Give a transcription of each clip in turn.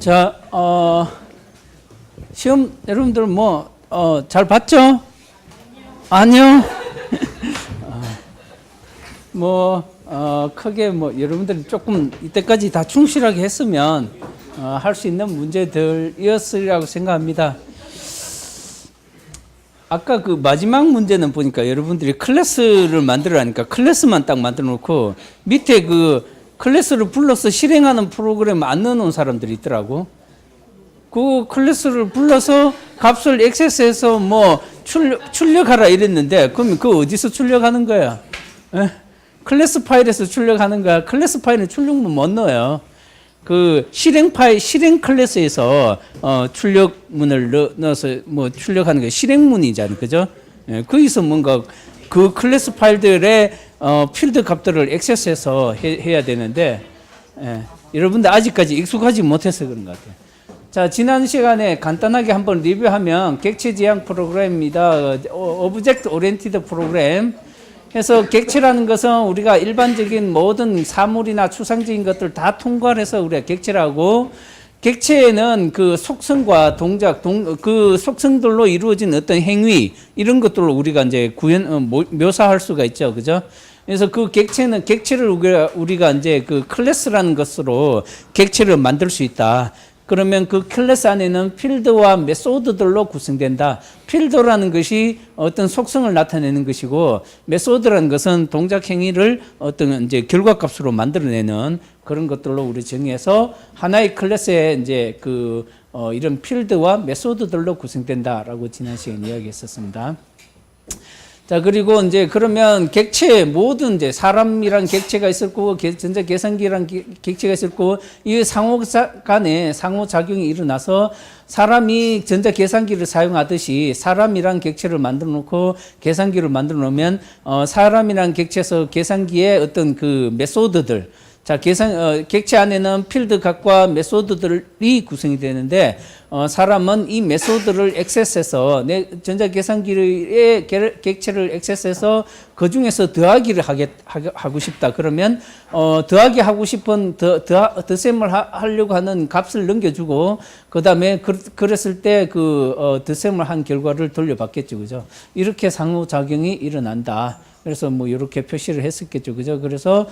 자, 시험 여러분들 잘 봤죠? 아니요. 크게 여러분들이 조금 이때까지 다 충실하게 했으면 할 수 있는 문제들이었으리라고 생각합니다. 아까 그 마지막 문제는 보니까 여러분들이 클래스를 만들어라니까 클래스만 딱 만들어 놓고 밑에 그 클래스를 불러서 실행하는 프로그램 안 넣어놓은 사람들이 있더라고. 그 클래스를 불러서 값을 액세스해서 출력하라 이랬는데, 그러면 그거 어디서 출력하는 거야? 클래스 파일에서 출력하는 거야. 클래스 파일은 출력문 못 넣어요. 그 실행 클래스에서 출력문을 넣어서 출력하는 게 실행문이잖아요. 그죠? 거기서 뭔가 그 클래스 파일들의 필드 값들을 액세스해서 해야 되는데, 여러분들 아직까지 익숙하지 못해서 그런 것 같아요. 자, 지난 시간에 간단하게 한번 리뷰하면 객체 지향 프로그램입니다. 오브젝트 오리엔티드 프로그램. 그래서 객체라는 것은 우리가 일반적인 모든 사물이나 추상적인 것들 다 통과를 해서 우리가 객체라고, 객체에는 그 속성과 동작, 그 속성들로 이루어진 어떤 행위, 이런 것들로 우리가 이제 묘사할 수가 있죠. 그죠? 그래서 그 객체를 우리가 이제 그 클래스라는 것으로 객체를 만들 수 있다. 그러면 그 클래스 안에는 필드와 메소드들로 구성된다. 필드라는 것이 어떤 속성을 나타내는 것이고, 메소드라는 것은 동작 행위를 어떤 이제 결과값으로 만들어내는 그런 것들로 우리 정의해서 하나의 클래스에 이제 이런 필드와 메소드들로 구성된다라고 지난 시간에 이야기했었습니다. 자, 그리고 이제 그러면 객체 모든 이제 사람이란 객체가 있을 거고 전자 계산기란 객체가 있을 거고, 이 상호 간에 상호작용이 일어나서 사람이 전자 계산기를 사용하듯이 사람이란 객체를 만들어 놓고 계산기를 만들어 놓으면 사람이란 객체에서 계산기의 어떤 그 메소드들, 자, 객체 안에는 필드 값과 메소드들이 구성이 되는데, 사람은 이 메소드를 액세스해서 내 전자계산기의 객체를 액세스해서 그 중에서 더하기를 하고 싶다. 그러면 더하기 하고 싶은 덧셈을 하려고 하는 값을 넘겨주고, 그 다음에 그랬을 때 덧셈을 한 결과를 돌려받겠죠. 그죠? 이렇게 상호작용이 일어난다. 그래서 이렇게 표시를 했었겠죠. 그죠? 그래서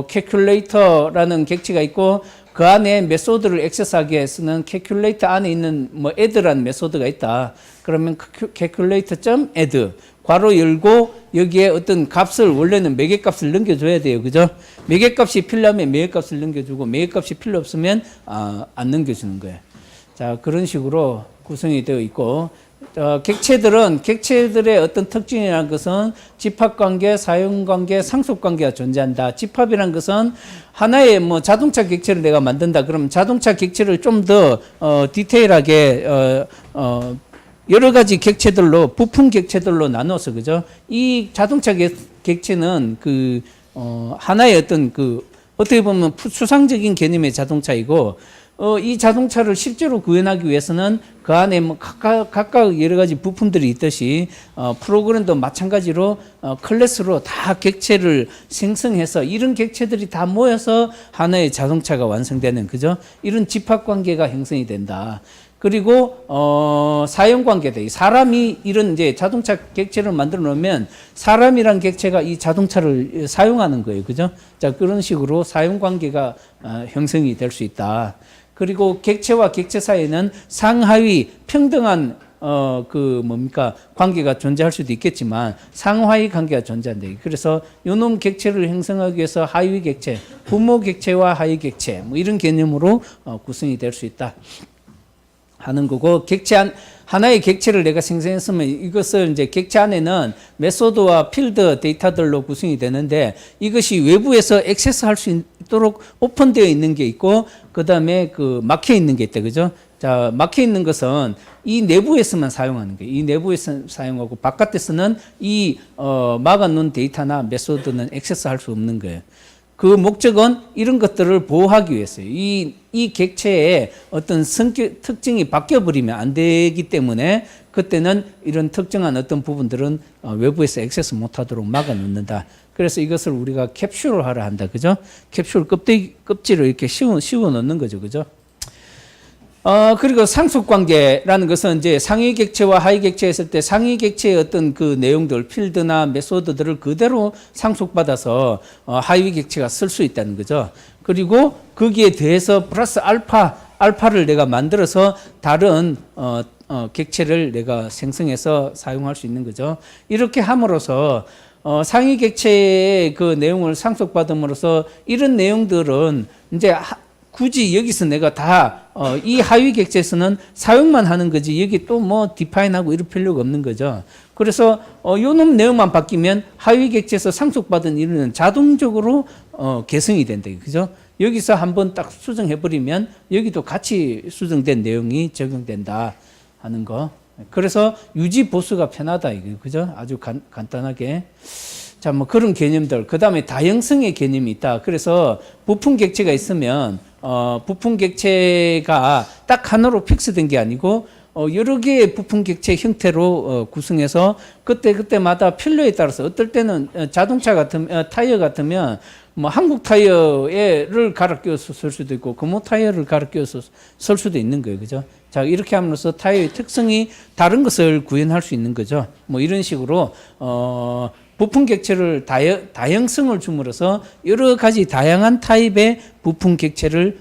calculator라는 객체가 있고, 그 안에 메소드를 액세스하게 쓰는 calculator 안에 있는 add라는 메소드가 있다. 그러면 calculator.add 괄호 열고 여기에 어떤 값을 원래는 매개값을 넘겨줘야 돼요. 그죠? 매개값이 필요하면 매개값을 넘겨주고, 매개값이 필요 없으면 안 넘겨주는 거예요. 자, 그런 식으로 구성이 되어 있고, 객체들의 어떤 특징이라는 것은 집합관계, 사용관계, 상속관계가 존재한다. 집합이라는 것은 하나의 자동차 객체를 내가 만든다. 그러면 자동차 객체를 좀 더 디테일하게 여러 가지 객체들로, 부품 객체들로 나눠서, 그죠? 이 자동차 객체는 하나의 어떤 어떻게 보면 추상적인 개념의 자동차이고, 이 자동차를 실제로 구현하기 위해서는 그 안에 각각 여러 가지 부품들이 있듯이 프로그램도 마찬가지로 클래스로 다 객체를 생성해서 이런 객체들이 다 모여서 하나의 자동차가 완성되는, 그죠? 이런 집합관계가 형성이 된다. 그리고 사용관계들, 사람이 이런 이제 자동차 객체를 만들어 놓으면 사람이란 객체가 이 자동차를 사용하는 거예요. 그죠? 자, 그런 식으로 사용관계가 형성이 될 수 있다. 그리고 객체와 객체 사이에는 상하위 평등한 관계가 존재할 수도 있겠지만 상하위 관계가 존재한다. 그래서 요놈 객체를 형성하기 위해서 하위 객체, 부모 객체와 하위 객체 이런 개념으로 구성이 될 수 있다 하는 거고, 하나의 객체를 내가 생성했으면 이것을 이제 객체 안에는 메소드와 필드 데이터들로 구성이 되는데, 이것이 외부에서 액세스할 수 있도록 오픈되어 있는 게 있고, 그 다음에 막혀 있는 게 있다. 그죠? 자, 막혀 있는 것은 이 내부에서만 사용하는 거예요. 이 내부에서 사용하고, 바깥에서는 이 막아놓은 데이터나 메소드는 액세스할 수 없는 거예요. 그 목적은 이런 것들을 보호하기 위해서요. 이 객체의 어떤 특징이 바뀌어버리면 안 되기 때문에 그때는 이런 특정한 어떤 부분들은 외부에서 액세스 못하도록 막아놓는다. 그래서 이것을 우리가 캡슐을 하라 한다. 그죠? capsule 껍질을 이렇게 씌워 넣는 거죠. 그죠? 그리고 상속관계라는 것은 이제 상위 객체와 하위 객체 했을 때 상위 객체의 어떤 그 내용들, 필드나 메소드들을 그대로 상속받아서 하위 객체가 쓸 수 있다는 거죠. 그리고 거기에 대해서 플러스 알파를 내가 만들어서 다른 객체를 내가 생성해서 사용할 수 있는 거죠. 이렇게 함으로써 상위 객체의 그 내용을 상속받음으로써 이런 내용들은 이제 굳이 여기서 내가 다 이 하위 객체에서는 사용만 하는 거지 여기 또 뭐 디파인하고 이럴 필요가 없는 거죠. 그래서 요놈 내용만 바뀌면 하위 객체에서 상속받은 이론은 자동적으로 개성이 된다. 그죠? 여기서 한번 딱 수정해 버리면 여기도 같이 수정된 내용이 적용된다 하는 거. 그래서 유지 보수가 편하다. 그죠? 아주 간단하게. 자, 뭐 그런 개념들. 그 다음에 다형성의 개념이 있다. 그래서 부품 객체가 있으면, 부품 객체가 딱 하나로 픽스된 게 아니고, 여러 개의 부품 객체 형태로 구성해서 그때마다 필요에 따라서 어떨 때는 자동차 같으면, 타이어 같으면 뭐 한국 타이어를 갈아 끼워서 쓸 수도 있고, 금호 타이어를 갈아 끼워서 쓸 수도 있는 거예요. 그죠? 자, 이렇게 함으로써 타이어의 특성이 다른 것을 구현할 수 있는 거죠. 뭐 이런 식으로, 부품 객체를 다형성을 줌으로써 여러 가지 다양한 타입의 부품 객체를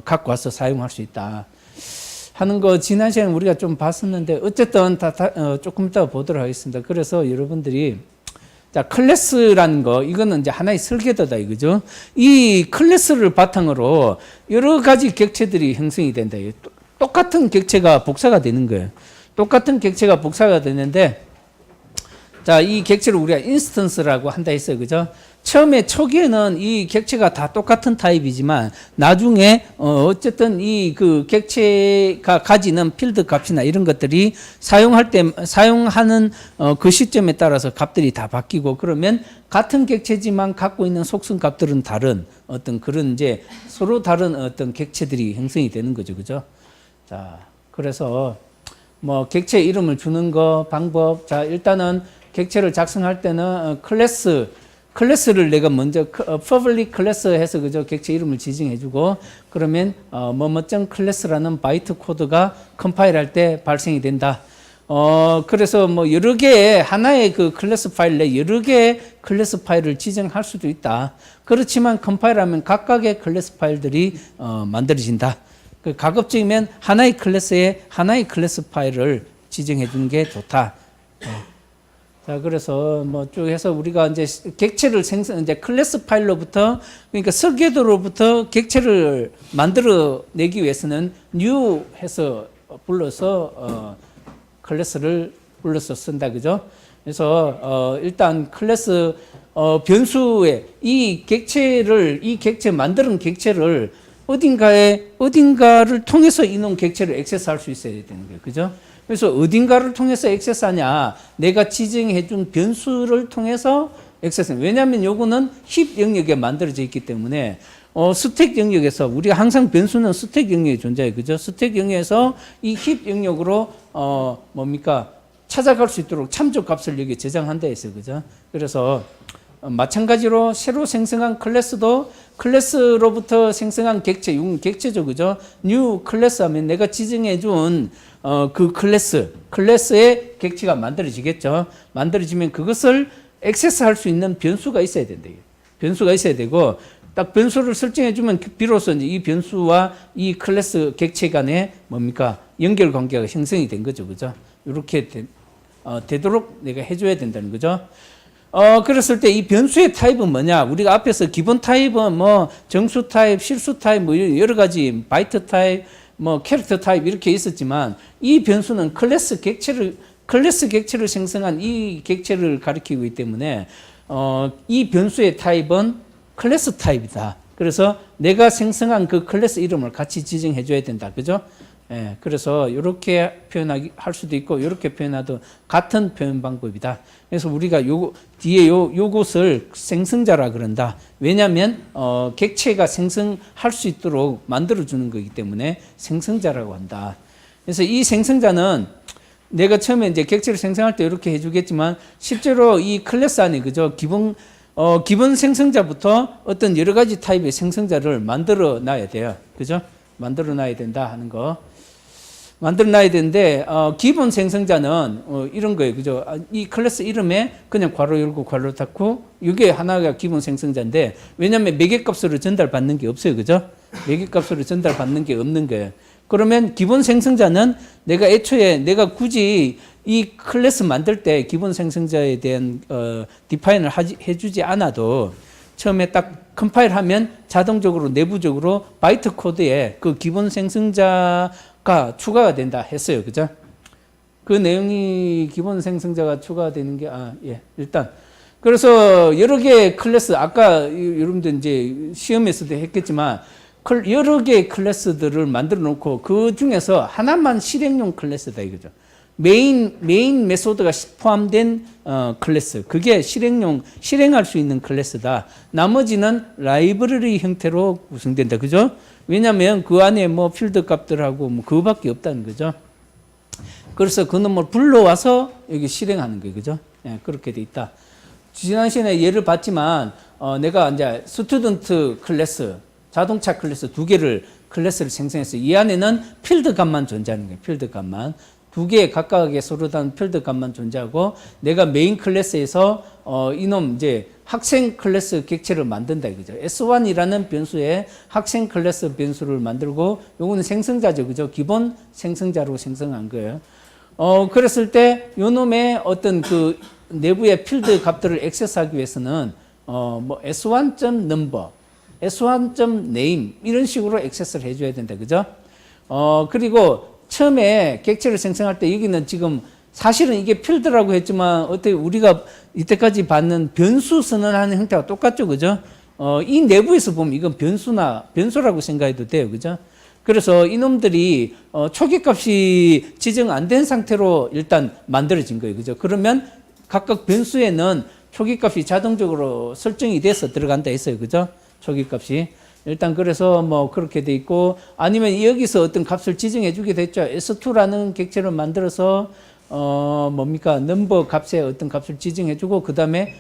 갖고 와서 사용할 수 있다 하는 거 지난 시간에 우리가 좀 봤었는데 어쨌든 조금 이따 보도록 하겠습니다. 그래서 여러분들이 자, 클래스라는 거 이거는 이제 하나의 설계도다 이거죠. 이 클래스를 바탕으로 여러 가지 객체들이 형성이 된다. 똑같은 객체가 복사가 되는 거예요. 똑같은 객체가 복사가 되는데 자, 이 객체를 우리가 인스턴스라고 한다 했어요. 그죠? 처음에 초기에는 이 객체가 다 똑같은 타입이지만 나중에 어쨌든 이 그 객체가 가지는 필드 값이나 이런 것들이 사용하는 그 시점에 따라서 값들이 다 바뀌고 그러면 같은 객체지만 갖고 있는 속성 값들은 다른 어떤 그런 이제 서로 다른 어떤 객체들이 형성이 되는 거죠. 그죠? 자, 그래서 뭐 객체 이름을 주는 거 방법. 자, 일단은 객체를 작성할 때는 클래스를 내가 먼저 public class 해서 그죠 객체 이름을 지정해주고 그러면 뭐뭐점 클래스라는 바이트 코드가 컴파일할 때 발생이 된다. 그래서 뭐 여러 개의 하나의 그 클래스 파일 내 여러 개의 클래스 파일을 지정할 수도 있다. 그렇지만 컴파일하면 각각의 클래스 파일들이 만들어진다. 그 가급적이면 하나의 클래스에 하나의 클래스 파일을 지정해 주는 게 좋다. 자, 그래서 뭐 쭉 해서 우리가 이제 객체를 이제 클래스 파일로부터 그러니까 설계도로부터 객체를 만들어내기 위해서는 new 해서 불러서 클래스를 불러서 쓴다. 그죠? 그래서 일단 클래스 변수에 이 객체 만드는 객체를 어딘가를 통해서 이놈 객체를 액세스할 수 있어야 되는 거예요. 그죠? 그래서 어딘가를 통해서 액세스하냐? 내가 지정해준 변수를 통해서 액세스. 왜냐하면 요거는 힙 영역에 만들어져 있기 때문에 스택 영역에서 우리가 항상 변수는 스택 영역에 존재해요. 그죠? 스택 영역에서 이 힙 영역으로 뭡니까? 찾아갈 수 있도록 참조 값을 여기 저장한다 했어요. 그죠? 그래서 마찬가지로 새로 생성한 클래스도 클래스로부터 생성한 객체, 이건 객체죠. 그죠? new 클래스 하면 내가 지정해준 그 클래스의 객체가 만들어지겠죠. 만들어지면 그것을 액세스할 수 있는 변수가 있어야 된다. 변수가 있어야 되고 딱 변수를 설정해주면 비로소 이제 이 변수와 이 클래스 객체 간에 뭡니까? 연결 관계가 형성이 된 거죠. 그죠? 이렇게 되도록 내가 해줘야 된다는 거죠. 그랬을 때 이 변수의 타입은 뭐냐? 우리가 앞에서 기본 타입은 뭐 정수 타입, 실수 타입, 뭐 여러 가지 바이트 타입, 뭐 캐릭터 타입 이렇게 있었지만 이 변수는 클래스 객체를 생성한 이 객체를 가리키고 있기 때문에 이 변수의 타입은 클래스 타입이다. 그래서 내가 생성한 그 클래스 이름을 같이 지정해 줘야 된다. 그죠? 예, 그래서 이렇게 할 수도 있고 이렇게 표현해도 같은 표현 방법이다. 그래서 우리가 뒤에 요것을 생성자라 그런다. 왜냐하면 객체가 생성할 수 있도록 만들어주는 거기 때문에 생성자라고 한다. 그래서 이 생성자는 내가 처음에 이제 객체를 생성할 때 이렇게 해주겠지만 실제로 이 클래스 안에 그죠 기본 생성자부터 어떤 여러 가지 타입의 생성자를 만들어 놔야 돼요. 그죠? 만들어 놔야 된다 하는 거. 만들어놔야 되는데 기본 생성자는 이런 거예요, 그죠? 이 클래스 이름에 그냥 괄호 열고 괄호 닫고 이게 하나가 기본 생성자인데 왜냐하면 매개값으로 전달받는 게 없어요, 그죠? 매개값으로 전달받는 게 없는 거예요. 그러면 기본 생성자는 내가 애초에 내가 굳이 이 클래스 만들 때 기본 생성자에 대한 디파인을 해주지 않아도 처음에 딱 컴파일하면 자동적으로 내부적으로 바이트 코드에 그 기본 생성자가 추가가 된다 했어요, 그죠? 그 내용이 기본 생성자가 추가되는 게 일단 그래서 여러 개의 클래스 아까 여러분들 이제 시험에서도 했겠지만 여러 개의 클래스들을 만들어 놓고 그 중에서 하나만 실행용 클래스다 이거죠. 메인 메소드가 포함된 클래스. 그게 실행할 수 있는 클래스다. 나머지는 라이브러리 형태로 구성된다. 그죠? 왜냐면 그 안에 뭐 필드 값들하고 뭐 그거밖에 없다는 거죠. 그래서 그 놈을 불러와서 여기 실행하는 거예요. 그죠? 예, 그렇게 돼 있다. 지난 시간에 예를 봤지만 내가 이제 스튜던트 클래스, 자동차 클래스 두 개를 클래스를 생성했어요. 이 안에는 필드 값만 존재하는 거예요. 필드 값만. 두 개 각각의 서로 다른 필드 값만 존재하고 내가 메인 클래스에서 이놈 이제 학생 클래스 객체를 만든다 이거죠. S1이라는 변수에 학생 클래스 변수를 만들고 요거는 생성자죠. 그죠? 기본 생성자로 생성한 거예요. 그랬을 때 요놈의 어떤 그 내부의 필드 값들을 액세스하기 위해서는 뭐 s1.number, s1.name 이런 식으로 액세스를 해줘야 된다. 그죠? 그리고 처음에 객체를 생성할 때 여기는 지금 사실은 이게 필드라고 했지만 어떻게 우리가 이때까지 봤는 변수 선언하는 형태가 똑같죠. 그죠? 이 내부에서 보면 이건 변수라고 생각해도 돼요. 그죠? 그래서 이놈들이 초기값이 지정 안 된 상태로 일단 만들어진 거예요. 그죠? 그러면 각각 변수에는 초기값이 자동적으로 설정이 돼서 들어간다 했어요. 그죠? 초기값이. 일단 그래서 뭐 그렇게 돼 있고 아니면 여기서 어떤 값을 지정해 주게 됐죠. S2라는 객체를 만들어서 뭡니까? 넘버 값에 어떤 값을 지정해 주고 그다음에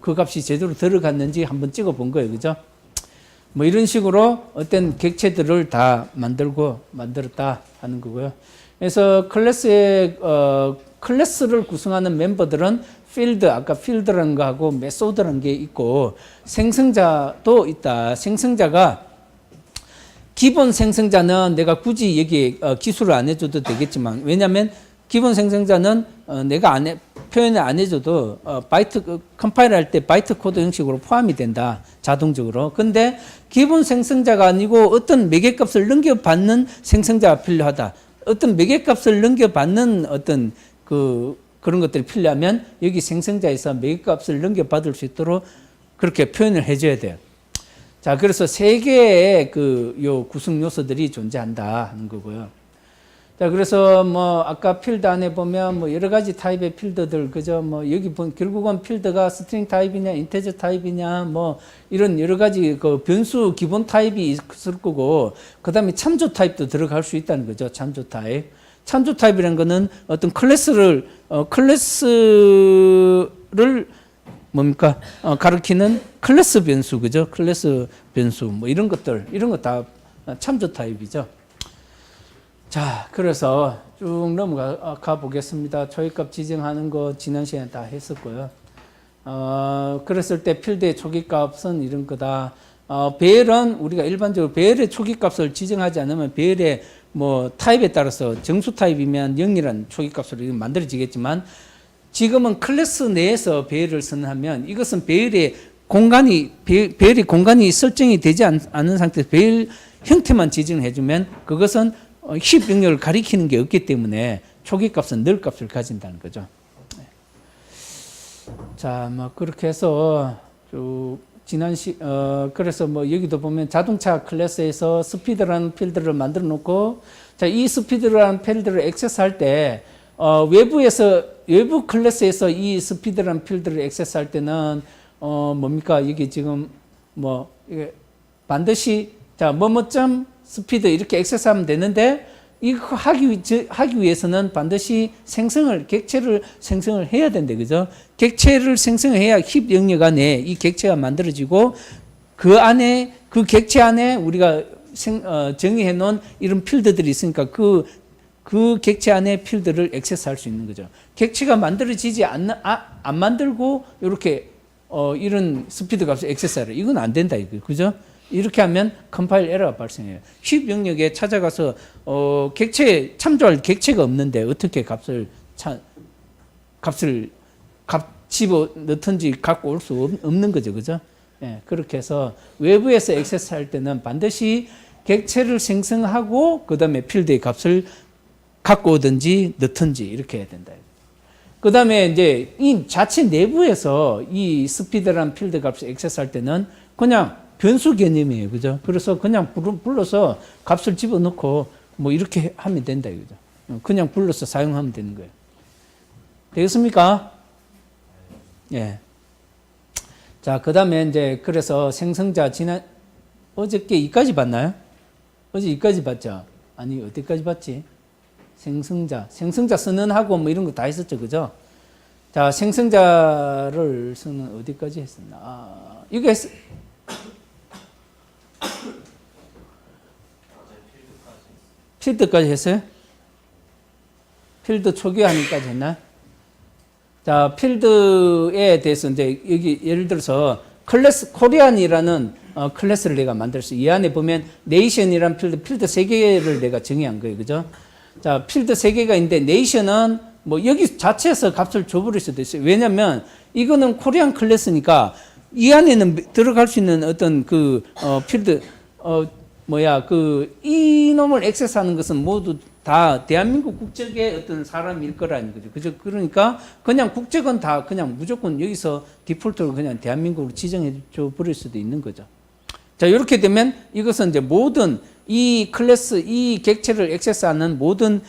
그 값이 제대로 들어갔는지 한번 찍어 본 거예요. 그죠? 뭐 이런 식으로 어떤 객체들을 다 만들었다 하는 거고요. 그래서 클래스를 구성하는 멤버들은 아까 필드라는 거 하고 메소드라는 게 있고 생성자도 있다. 생성자가 기본 생성자는 내가 굳이 여기 기술을 안 해줘도 되겠지만 왜냐하면 기본 생성자는 내가 표현을 안 해줘도 컴파일 할 때 바이트 코드 형식으로 포함이 된다. 자동적으로. 근데 기본 생성자가 아니고 어떤 매개값을 넘겨받는 생성자가 필요하다. 어떤 매개값을 넘겨받는 어떤 그런 것들이 필요하면 여기 생성자에서 매개값을 넘겨받을 수 있도록 그렇게 표현을 해줘야 돼요. 자, 그래서 세 개의 요 구성 요소들이 존재한다 하는 거고요. 자, 그래서 뭐 아까 필드 안에 보면 뭐 여러 가지 타입의 필드들, 그죠? 뭐 여기 결국은 필드가 스트링 타입이냐, 인테저 타입이냐, 뭐 이런 여러 가지 그 변수 기본 타입이 있을 거고, 그 다음에 참조 타입도 들어갈 수 있다는 거죠. 참조 타입. 참조 타입이라는 거는 어떤 클래스를 뭡니까? 가리키는 클래스 변수, 그죠? 클래스 변수, 뭐 이런 거 다 참조 타입이죠. 자, 그래서 쭉 넘어가 보겠습니다. 초기값 지정하는 거 지난 시간에 다 했었고요. 그랬을 때 필드의 초기값은 이런 거다. 배열은 우리가 일반적으로 배열의 초기값을 지정하지 않으면 배열의 뭐 타입에 따라서 정수 타입이면 0이라는 초기값으로 만들어지겠지만 지금은 클래스 내에서 배열을 선언하면 이것은 배열이 공간이 설정이 되지 않은 상태에서 배열 형태만 지정해주면 그것은 힙 영역을 가리키는 게 없기 때문에 초기값은 늘 값을 가진다는 거죠. 자, 뭐 그렇게 해서 쭉 그래서 뭐 여기도 보면 자동차 클래스에서 스피드라는 필드를 만들어 놓고 자, 이 스피드라는 필드를 액세스할 때 외부 클래스에서 이 스피드라는 필드를 액세스할 때는 뭡니까? 여기 지금 뭐 이게 반드시 자, 뭐뭐점 스피드 이렇게 액세스하면 되는데 이거 하기 위해서는 반드시 객체를 생성을 해야 된대, 그죠? 객체를 생성해야 힙 영역 안에 이 객체가 만들어지고 그 객체 안에 우리가 정의해 놓은 이런 필드들이 있으니까 그 그 객체 안에 필드를 액세스할 수 있는 거죠. 객체가 만들어지지 안 만들고 이렇게 이런 스피드 값을 액세스하라. 이건 안 된다 이거. 그죠? 이렇게 하면 컴파일 에러가 발생해요. 힙 영역에 찾아가서 객체 참조할 객체가 없는데 어떻게 값을 집어 넣든지 갖고 올 수 없는 거죠. 그죠? 예, 그렇게 해서 외부에서 액세스할 때는 반드시 객체를 생성하고 그다음에 필드의 값을 갖고 오든지 넣든지 이렇게 해야 된다. 그다음에 이제 이 자체 내부에서 이 스피드라는 필드 값을 액세스할 때는 그냥 변수 개념이에요. 그죠? 그래서 그냥 불러서 값을 집어넣고 뭐 이렇게 하면 된다 이거죠. 그냥 불러서 사용하면 되는 거예요. 되겠습니까? 예. 자, 그다음에 이제 그래서 생성자 어저께 이까지 봤나요? 어제 이까지 봤죠? 아니, 어디까지 봤지? 생성자 선언하고 뭐 이런 거 다 했었죠. 그죠? 자, 생성자를 선언 어디까지 했었나? 이거 필드까지 했어요? 필드 초기화하기까지 했나? 자, 필드에 대해서 이제 여기 예를 들어서 클래스 코리안이라는 클래스를 내가 만들었어. 이 안에 보면 네이션이란 필드 3개를 내가 정의한 거예요. 그죠? 자, 필드 3개가 있는데 네이션은 뭐 여기 자체에서 값을 줘버릴 수도 있어요. 왜냐면 이거는 코리안 클래스니까 이 안에는 들어갈 수 있는 어떤 필드 이놈을 액세스하는 것은 모두 다 대한민국 국적의 어떤 사람일 거라는 거죠. 그죠? 그러니까 그냥 국적은 다 그냥 무조건 여기서 디폴트로 그냥 대한민국으로 지정해 줘 버릴 수도 있는 거죠. 자, 이렇게 되면 이것은 이제 모든 이 클래스, 이 객체를 액세스하는 모든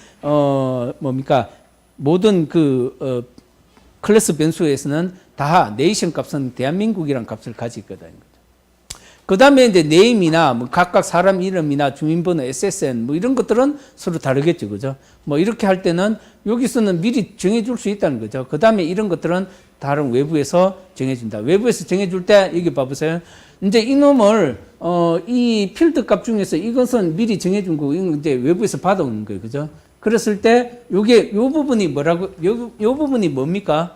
모든 클래스 변수에서는 다 네이션 값은 대한민국이라는 값을 가지고 있거든요. 그 다음에 이제 네임이나 뭐 각각 사람 이름이나 주민번호, SSN 뭐 이런 것들은 서로 다르겠죠. 그죠? 뭐 이렇게 할 때는 여기서는 미리 정해줄 수 있다는 거죠. 그 다음에 이런 것들은 다른 외부에서 정해준다. 외부에서 정해줄 때 여기 봐보세요. 이제 이놈을 이 필드 값 중에서 이것은 미리 정해준 거고 이건 이제 외부에서 받아오는 거예요. 그죠? 그랬을 때 요게 요 부분이 뭐라고 요 부분이 뭡니까?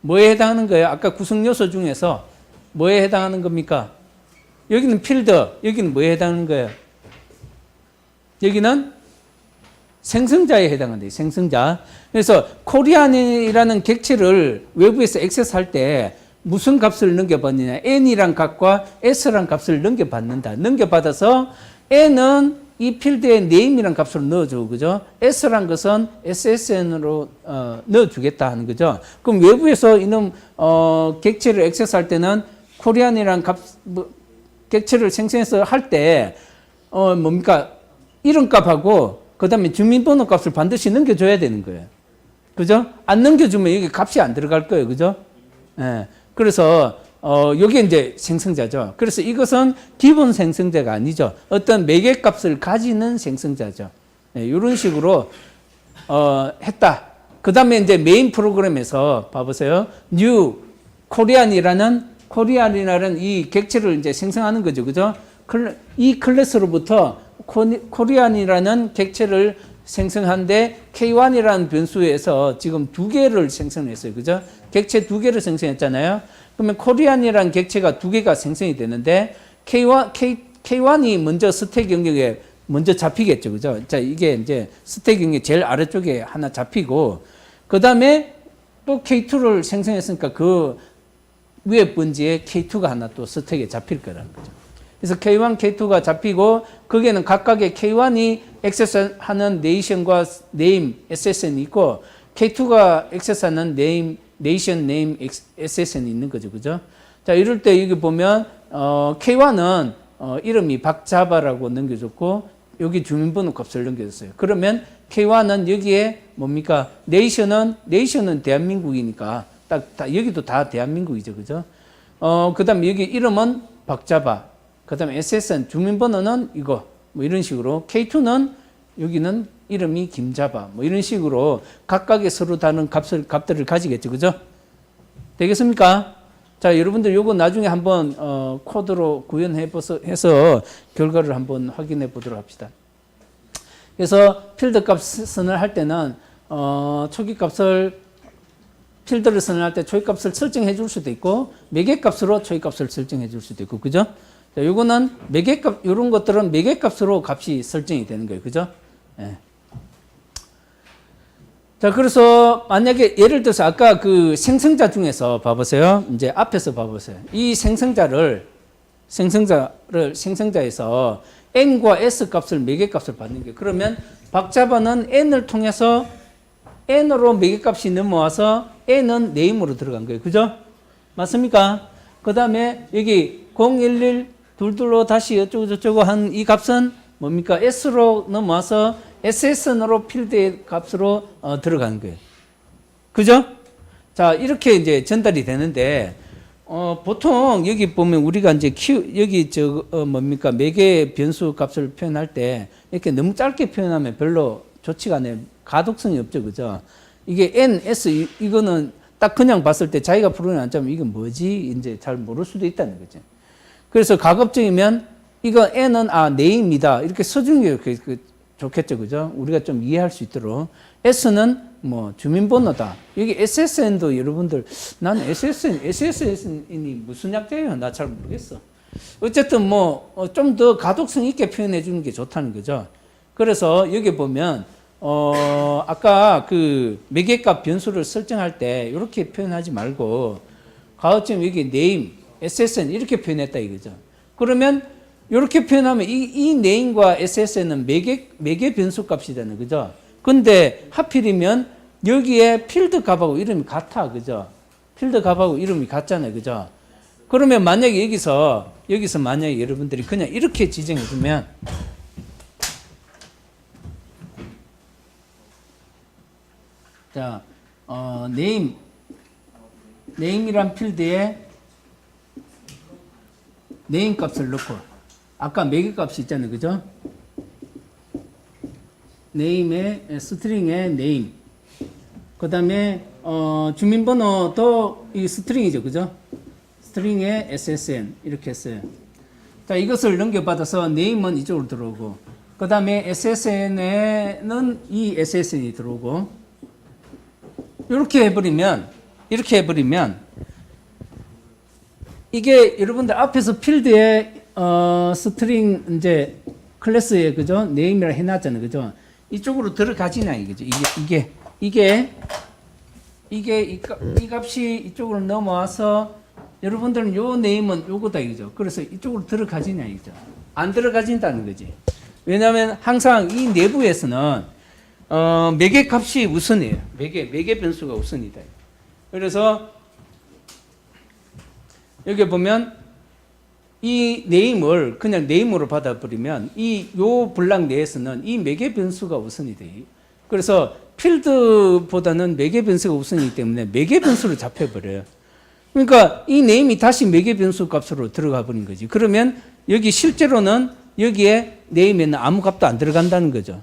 뭐에 해당하는 거예요? 아까 구성 요소 중에서 뭐에 해당하는 겁니까? 여기는 필드, 여기는 뭐에 해당하는 거예요? 여기는 생성자에 해당한다. 생성자. 그래서 코리안이라는 객체를 외부에서 액세스할 때 무슨 값을 넘겨받느냐? n이란 값과 s란 값을 넘겨받는다. 넘겨받아서 n은 이 필드에 name이란 값으로 넣어줘. 그죠? s란 것은 ssn으로 넣어주겠다 하는 거죠. 그럼 외부에서 이놈 객체를 액세스할 때는 코리안이란 객체를 생성해서 할 때 이름 값하고 그 다음에 주민번호 값을 반드시 넘겨줘야 되는 거예요. 그죠? 안 넘겨주면 여기 값이 안 들어갈 거예요. 그죠? 예. 그래서 요게 이제 생성자죠. 그래서 이것은 기본 생성자가 아니죠. 어떤 매개 값을 가지는 생성자죠. 예, 이런 식으로 했다. 그 다음에 이제 메인 프로그램에서 봐보세요. new 코리안이라는 이 객체를 이제 생성하는 거죠. 그죠? 이 클래스로부터 코리안이라는 객체를 생성한데 K1이라는 변수에서 지금 2개를 생성했어요. 그죠? 객체 2개를 생성했잖아요. 그러면 코리안이라는 객체가 2개가 생성이 되는데 K1이 먼저 스택 영역에 먼저 잡히겠죠. 그죠? 자, 이게 이제 스택 영역 제일 아래쪽에 하나 잡히고 그 다음에 또 K2를 생성했으니까 그 위에 번지에 K2가 하나 또 스택에 잡힐 거라는 거죠. 그래서 K1, K2가 잡히고 거기에는 각각의 K1이 액세스하는 네이션과 네임, SSN이 있고 K2가 액세스하는 네임, 네이션, 네임, SSN이 있는 거죠. 그죠? 자, 이럴 때 여기 보면 K1은 이름이 박자바라고 넘겨줬고 여기 주민번호 값을 넘겨줬어요. 그러면 K1은 여기에 뭡니까? 네이션은 대한민국이니까 여기도 다 대한민국이죠. 그죠? 그 다음에 여기 이름은 박자바. 그 다음에 SSN 주민번호는 이거. 뭐 이런 식으로. K2는 여기는 이름이 김자바. 뭐 이런 식으로 각각의 서로 다른 값들을 가지겠죠. 그죠? 되겠습니까? 자, 여러분들 요거 나중에 한번 코드로 구현해서 결과를 한번 확인해 보도록 합시다. 그래서 필드 값을 할 때는 초기 값을 필드를 선언할 때 초기 값을 설정해 줄 수도 있고 매개 값으로 초기 값을 설정해 줄 수도 있고 그죠? 자, 요거는 매개 값 이런 것들은 매개 값으로 값이 설정이 되는 거예요. 그죠? 예. 자, 그래서 만약에 예를 들어서 아까 그 생성자 중에서 봐보세요. 이제 앞에서 봐보세요. 이 생성자에서 n과 s 값을 매개 값을 받는 게 그러면 박자반은 n을 통해서 n으로 매개 값이 넘어와서 n은 네임으로 들어간 거예요. 그죠? 맞습니까? 그 다음에 여기 011 22로 다시 어쩌고저쩌고 한 이 값은 뭡니까? s로 넘어와서 SSN으로 필드의 값으로 들어가는 거예요. 그죠? 자, 이렇게 이제 전달이 되는데, 보통 여기 보면 우리가 이제 여기 뭡니까? 매개 변수 값을 표현할 때 이렇게 너무 짧게 표현하면 별로 좋지가 않아요. 가독성이 없죠. 그죠? 이게 N, S, 이거는 딱 그냥 봤을 때 자기가 풀어낸 안짜면 이건 뭐지? 이제 잘 모를 수도 있다는 거죠. 그래서 가급적이면 이거 N은 네임이다. 이렇게 써주는 게 좋겠죠. 그죠? 우리가 좀 이해할 수 있도록. S는 뭐 주민번호다. 여기 SSN도 여러분들, 나는 SSN이 무슨 약자예요? 나 잘 모르겠어. 어쨌든 뭐, 좀 더 가독성 있게 표현해 주는 게 좋다는 거죠. 그래서 여기 보면, 아까 그 매개값 변수를 설정할 때 이렇게 표현하지 말고, 가급적 여기 name, SSN 이렇게 표현했다 이거죠. 그러면 이렇게 표현하면 이 name과 SSN은 매개 변수 값이잖아요. 그죠? 근데 하필이면 여기에 필드 값하고 이름이 같아. 그죠? 필드 값하고 이름이 같잖아요. 그죠? 그러면 만약에 여기서 만약에 여러분들이 그냥 이렇게 지정해 주면 자, name이란 필드에 name 값을 넣고 아까 매개 값이 있잖아요. 그죠? name의 스트링의 name. 그 다음에, 주민번호도 이 스트링이죠. 그죠? 스트링의 SSN. 이렇게 했어요. 자, 이것을 넘겨받아서 name은 이쪽으로 들어오고, 그 다음에 SSN에는 이 SSN이 들어오고, 이렇게 해버리면, 이게 여러분들 앞에서 필드에 스트링 이제 클래스에 그죠? 네임이라 해놨잖아요. 그죠? 이쪽으로 들어가지나 이거죠. 이게 이 값이 이쪽으로 넘어와서 여러분들은 요 네임은 요거다 이거죠. 그래서 이쪽으로 들어가지냐 이거죠. 안 들어가진다는 거지. 왜냐하면 항상 이 내부에서는 매개 값이 우선이에요. 매개 변수가 우선이다. 그래서 여기 보면 이 네임을 그냥 네임으로 받아버리면 요 블락 내에서는 이 매개 변수가 우선이 돼요. 그래서 필드보다는 매개 변수가 우선이기 때문에 매개 변수로 잡혀버려요. 그러니까 이 네임이 다시 매개 변수 값으로 들어가 버린 거지. 그러면 여기 실제로는 여기에 네임에는 아무 값도 안 들어간다는 거죠.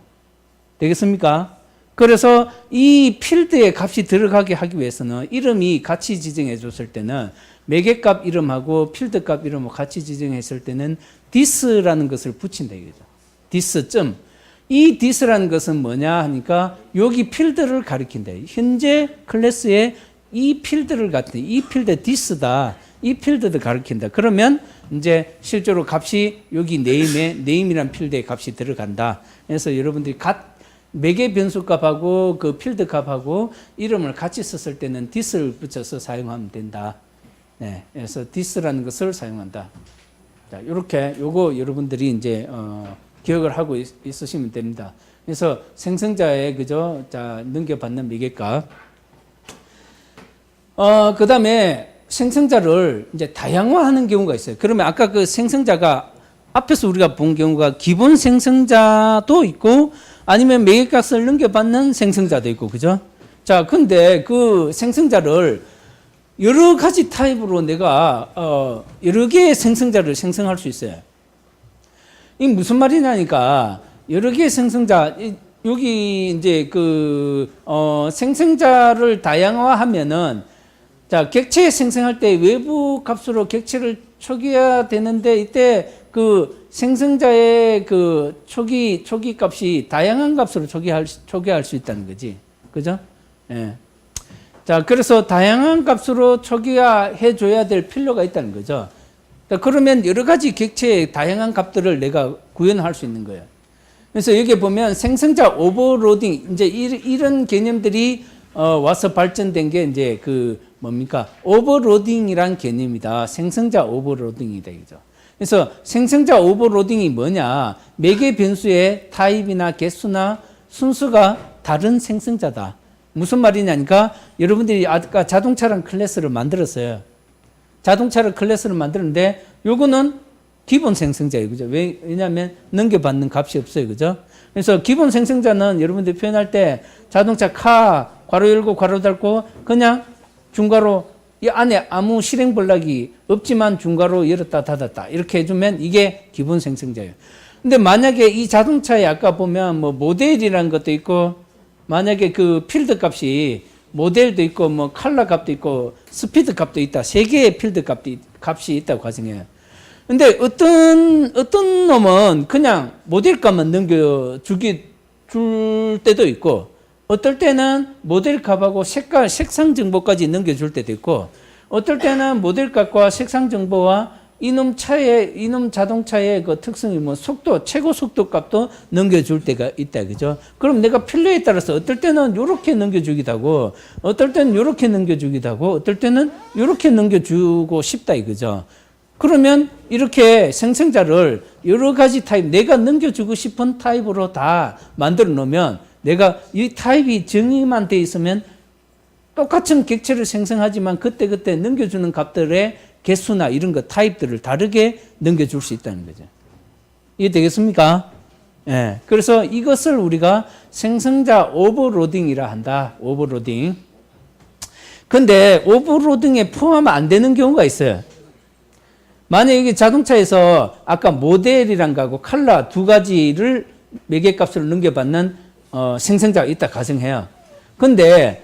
되겠습니까? 그래서 이 필드의 값이 들어가게 하기 위해서는 이름이 같이 지정해 줬을 때는 매개값 이름하고 필드값 이름하고 같이 지정했을 때는 this라는 것을 붙인다 이거죠. this 점. 이 this라는 것은 뭐냐 하니까 여기 필드를 가리킨다. 현재 클래스에 이 필드를 갖다 이 필드 this다. 이 필드를 가리킨다. 그러면 이제 실제로 값이 여기 name이란 필드의 값이 들어간다. 그래서 여러분들이 매개 변수 값하고 그 필드 값하고 이름을 같이 썼을 때는 this를 붙여서 사용하면 된다. 네, 그래서 this라는 것을 사용한다. 자, 이렇게 요거 여러분들이 이제 기억을 하고 있으시면 됩니다. 그래서 생성자의 그죠? 자, 넘겨받는 매개값. 그다음에 생성자를 이제 다양화하는 경우가 있어요. 그러면 아까 그 생성자가 앞에서 우리가 본 경우가 기본 생성자도 있고 아니면 매개값을 넘겨받는 생성자도 있고, 그죠? 자, 근데 그 생성자를 여러 가지 타입으로 내가 여러 개의 생성자를 생성할 수 있어요. 이게 무슨 말이냐니까 여러 개의 생성자 여기 이제 그 생성자를 다양화하면은 자 객체 생성할 때 외부 값으로 객체를 초기화 되는데 이때 그 생성자의 그 초기 값이 다양한 값으로 초기화할 수 있다는 거지. 그죠? 예. 자, 그래서 다양한 값으로 초기화해 줘야 될 필요가 있다는 거죠. 그러면 여러 가지 객체의 다양한 값들을 내가 구현할 수 있는 거예요. 그래서 여기 보면 생성자 오버로딩, 이제 이런 개념들이 와서 발전된 게 이제 그 뭡니까? 오버로딩이란 개념이다. 생성자 오버로딩이다. 그죠? 그래서 생성자 오버로딩이 뭐냐? 매개 변수의 타입이나 개수나 순수가 다른 생성자다. 무슨 말이냐니까 여러분들이 아까 자동차란 클래스를 만들었어요. 자동차를 클래스를 만드는데 요거는 기본 생성자예요. 그죠? 왜냐하면 넘겨받는 값이 없어요. 그죠? 그래서 기본 생성자는 여러분들이 표현할 때 자동차 카 괄호 열고 괄호 닫고 그냥 중괄호 이 안에 아무 실행 번락이 없지만 중괄호 열었다 닫았다 이렇게 해주면 이게 기본 생성자예요. 근데 만약에 이 자동차에 아까 보면 뭐 모델이라는 것도 있고 만약에 그 필드 값이 모델도 있고 뭐 컬러 값도 있고 스피드 값도 있다. 세 개의 필드 값이 있다고 가정해요. 근데 어떤 놈은 그냥 모델 값만 줄 때도 있고 어떨 때는 모델 값하고 색상 정보까지 넘겨줄 때도 있고 어떨 때는 모델 값과 색상 정보와 이놈 자동차의 그 특성이 뭐 최고 속도 값도 넘겨줄 때가 있다. 그죠? 그럼 내가 필요에 따라서 어떨 때는 요렇게 넘겨주기도 하고, 어떨 때는 요렇게 넘겨주기도 하고, 어떨 때는 요렇게 넘겨주고 싶다. 이거죠? 그러면 이렇게 생성자를 여러 가지 타입, 내가 넘겨주고 싶은 타입으로 다 만들어 놓으면 내가 이 타입이 정의만 돼 있으면 똑같은 객체를 생성하지만 그때그때 넘겨주는 값들의 개수나 이런 거 타입들을 다르게 넘겨줄 수 있다는 거죠. 이해되겠습니까? 예. 그래서 이것을 우리가 생성자 오버로딩이라 한다. 오버로딩. 근데 오버로딩에 포함 안 되는 경우가 있어요. 만약에 자동차에서 아까 모델이란 거하고 컬러 두 가지를 매개값으로 넘겨받는 생성자가 있다 가정해요. 근데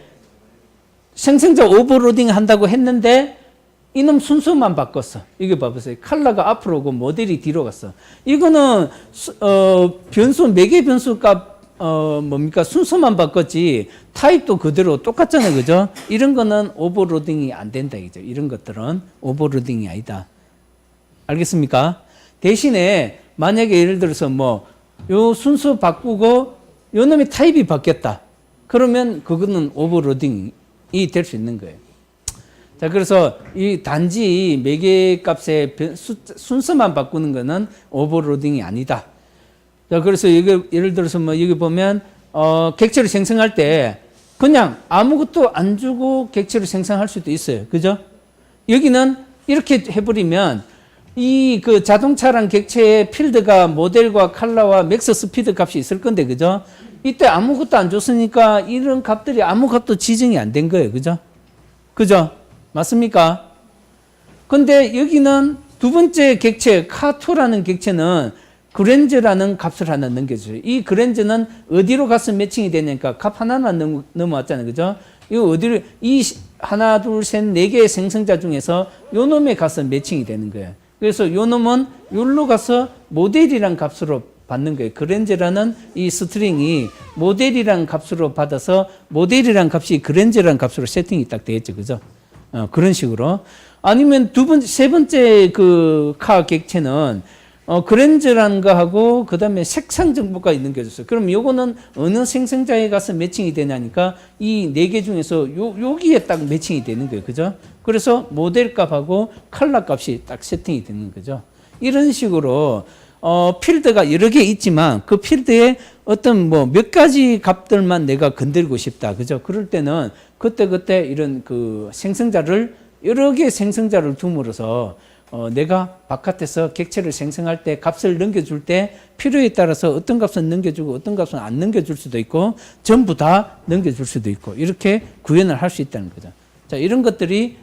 생성자 오버로딩 한다고 했는데 이놈 순서만 바꿨어. 이게 봐보세요. 컬러가 앞으로 오고 모델이 뒤로 갔어. 이거는 매개 변수 값 뭡니까 순서만 바꿨지 타입도 그대로 똑같잖아요. 그죠? 이런 거는 오버로딩이 안 된다. 그죠? 이런 것들은 오버로딩이 아니다. 알겠습니까? 대신에 만약에 예를 들어서 뭐 요 순서 바꾸고 요 놈의 타입이 바뀌었다. 그러면 그거는 오버로딩이 될 수 있는 거예요. 자, 그래서 이 단지 매개 값의 순서만 바꾸는 거는 오버로딩이 아니다. 자, 그래서 이게 예를 들어서 뭐 여기 보면 객체를 생성할 때 그냥 아무것도 안 주고 객체를 생성할 수도 있어요. 그죠? 여기는 이렇게 해버리면 이 그 자동차란 객체의 필드가 모델과 컬러와 맥스 스피드 값이 있을 건데, 그죠? 이때 아무것도 안 줬으니까 이런 값들이 아무 값도 지정이 안 된 거예요. 그죠? 그죠? 맞습니까? 근데 여기는 두 번째 객체, 카2라는 객체는 그랜저라는 값을 하나 넘겨줘요. 이 그랜저는 어디로 가서 매칭이 되니까 값 하나만 넘어왔잖아요. 그죠? 이거 어디로, 하나, 둘, 셋, 네 개의 생성자 중에서 요 놈에 가서 매칭이 되는 거예요. 그래서 요 놈은 요로 가서 모델이란 값으로 받는 거예요. 그랜저라는 이 스트링이 모델이란 값으로 받아서 모델이란 값이 그랜저라는 값으로 세팅이 딱 되겠죠. 그죠? 그런 식으로. 아니면 세 번째 그 카 객체는 그랜저라는 거하고 그 다음에 색상 정보가 넘겨줬어요. 그럼 요거는 어느 생성자에 가서 매칭이 되냐니까 이 네 개 중에서 여기에 딱 매칭이 되는 거예요. 그죠? 그래서 모델 값하고 컬러 값이 딱 세팅이 되는 거죠. 이런 식으로 필드가 여러 개 있지만 그 필드에 어떤 뭐 몇 가지 값들만 내가 건들고 싶다. 그죠? 그럴 때는 그때 이런 그 생성자를 여러 개의 생성자를 둠으로써 내가 바깥에서 객체를 생성할 때 값을 넘겨줄 때 필요에 따라서 어떤 값은 넘겨주고 어떤 값은 안 넘겨줄 수도 있고 전부 다 넘겨줄 수도 있고 이렇게 구현을 할 수 있다는 거죠. 자, 이런 것들이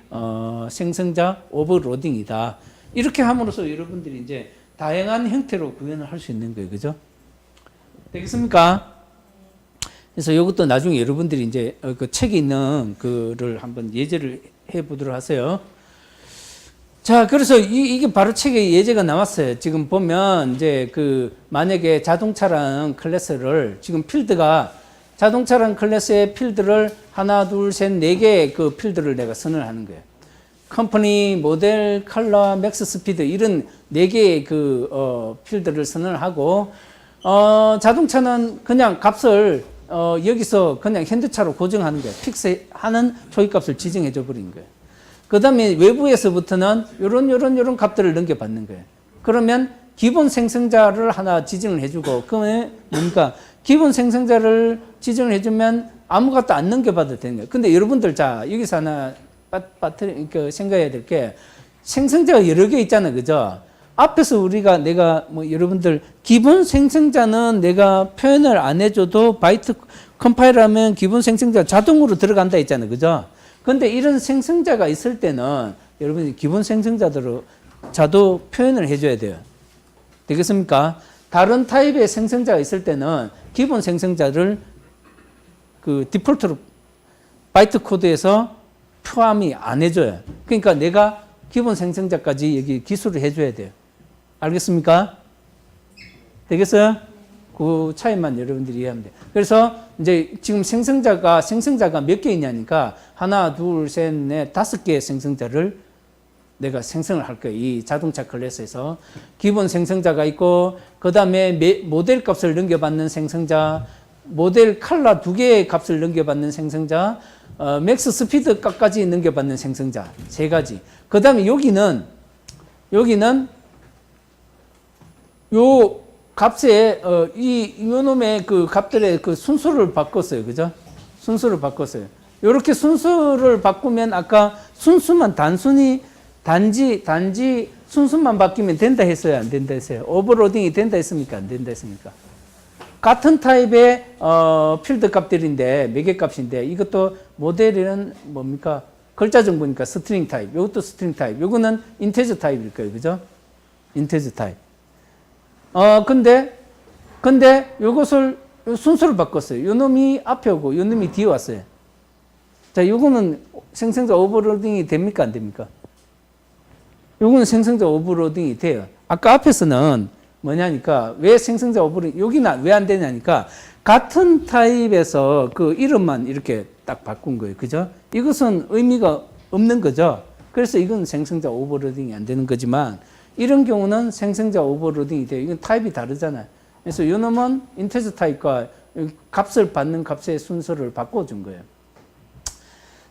생성자 오버로딩이다. 이렇게 함으로써 여러분들이 이제 다양한 형태로 구현을 할 수 있는 거예요. 그죠? 되겠습니까? 그래서 이것도 나중에 여러분들이 이제 그 책에 있는 그를 한번 예제를 해 보도록 하세요. 자, 그래서 이게 바로 책에 예제가 나왔어요. 지금 보면 이제 그 만약에 자동차랑 클래스를 지금 필드가 자동차랑 클래스의 필드를 하나, 둘, 셋, 네 개의 그 필드를 내가 선을 하는 거예요. 컴퍼니, 모델, 컬러, 맥스 스피드 이런 네 개의 그 필드를 선을 하고 자동차는 그냥 값을 여기서 그냥 현대차로 고정하는 거예요. 픽스하는 초입값을 지정해 줘 버린 거예요. 그 다음에 외부에서부터는 요런 값들을 넘겨받는 거예요. 그러면 기본 생성자를 하나 지정을 해주고, 그러면 뭡니까? 기본 생성자를 지정을 해주면 아무것도 안 넘겨받아도 되는 거예요. 근데 여러분들, 자, 여기서 하나 생각해야 될 게, 생성자가 여러 개 있잖아요. 그죠? 앞에서 내가 여러분들, 기본 생성자는 내가 표현을 안 해줘도 바이트 컴파일하면 기본 생성자 자동으로 들어간다 했잖아요. 그죠? 근데 이런 생성자가 있을 때는 여러분이 기본 생성자대로 자도 표현을 해줘야 돼요. 되겠습니까? 다른 타입의 생성자가 있을 때는 기본 생성자를 그 디폴트로 바이트 코드에서 포함이 안 해줘요. 그러니까 내가 기본 생성자까지 여기 기술을 해줘야 돼요. 알겠습니까? 되겠어요? 그 차이만 여러분들이 이해하면 돼요. 그래서 이제 지금 생성자가 몇 개 있냐니까 하나, 둘, 셋, 넷, 5개의 생성자를 내가 생성을 할 거예요. 이 자동차 클래스에서 기본 생성자가 있고, 그 다음에 모델 값을 넘겨받는 생성자, 모델 컬러 2개의 값을 넘겨받는 생성자, 맥스 스피드 값까지 넘겨받는 생성자 3가지. 그 다음에 여기는 요 값에 요 놈의 그 값들의 그 순서를 바꿨어요. 그죠? 순서를 바꿨어요. 이렇게 순서를 바꾸면 아까 순수만 단지 순수만 바뀌면 된다 했어요, 안 된다 했어요? 오버로딩이 된다 했습니까, 안 된다 했습니까? 같은 타입의 필드 값들인데 몇 개 값인데, 이것도 모델은 뭡니까? 글자 정보니까 스트링 타입. 이것도 스트링 타입. 이거는 인테저 타입일 거예요. 그죠? 인테저 타입. 근데 요것을 순서를 바꿨어요. 요 놈이 앞에 오고 요 놈이 뒤에 왔어요. 자, 요거는 생성자 오버로딩이 됩니까, 안 됩니까? 요거는 생성자 오버로딩이 돼요. 아까 앞에서는 뭐냐니까, 왜 생성자 오버로딩, 여기는 왜 안 되냐니까, 같은 타입에서 그 이름만 이렇게 딱 바꾼 거예요. 그죠? 이것은 의미가 없는 거죠. 그래서 이건 생성자 오버로딩이 안 되는 거지만, 이런 경우는 생성자 오버로딩이 돼요. 이건 타입이 다르잖아요. 그래서 이 놈은 인테저 타입과 값을 받는 값의 순서를 바꿔준 거예요.